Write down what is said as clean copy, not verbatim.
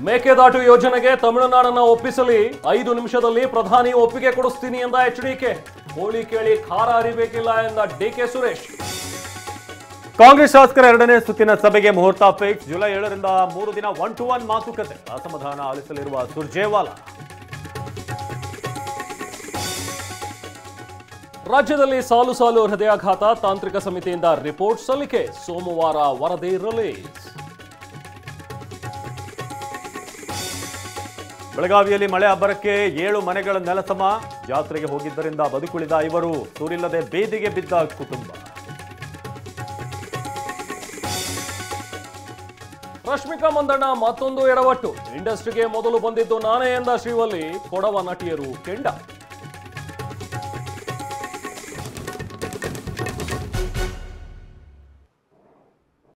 ಮೇಕೆದಾಟು ಯೋಜನೆಗೆ ತಮಿಳುನಾಡನ್ನ ಒಪ್ಪಿಸಲಿ 5 ನಿಮಿಷದಲ್ಲಿ ಪ್ರಧಾನಿ ಒಪ್ಪಿಗೆ ಕೊಡಿಸ್ತೀನಿ ಎಂದ ಎಚ್ಡಿಕೆ. ಕೋಳಿ ಕೇಳಿ ಖಾರ ಅರಿಬೇಕಿಲ್ಲ ಎಂದ ಡಿಕೆ ಸುರೇಶ್. ಕಾಂಗ್ರೆಸ್ ಶಾಸಕರ 2ನೇ ಸುತ್ತಿನ ಸಭೆಗೆ ಮುಹೂರ್ತ ಫಿಕ್ಸ್. ಜುಲೈ 7ರಿಂದ 3 ದಿನ 1-to-1 ಮಾತುಕತೆ. ಅಸಮಾಧಾನ ಆಲಿಸಲಿರುವ ಸುರ್ಜೇವಾಲಾ. ರಾಜ್ಯದಲ್ಲಿ ಸಾಲು ಸಾಲು ಹೃದಯಾಘಾತ. ತಾಂತ್ರಿಕ ಸಮಿತಿಯಿಂದ ರಿಪೋರ್ಟ್ ಸಲ್ಲಿಕೆ. ಸೋಮವಾರ ವರದಿ ರಿಲೀಸ್. ಬೆಳಗಾವಿಯಲ್ಲಿ ಮಳೆ ಅಬ್ಬರಕ್ಕೆ 7 ಮನೆಗಳ ನೆಲಸಮ. ಜಾತ್ರೆಗೆ ಹೋಗಿದ್ದರಿಂದ ಬದುಕುಳಿದ 5 ಸೂರಿಲ್ಲದೆ ಬೀದಿಗೆ ಬಿದ್ದ ಕುಟುಂಬ. ರಶ್ಮಿಕಾ ಮಂದಣ್ಣ ಮತ್ತೊಂದು ಎಡವಟ್ಟು. ಇಂಡಸ್ಟ್ರಿಗೆ ಮೊದಲು ಬಂದಿದ್ದು ನಾನೇ ಎಂದ ಶ್ರೀವಲ್ಲಿ. ಕೊಡವ ನಟಿಯರು ಕೆಂಡ.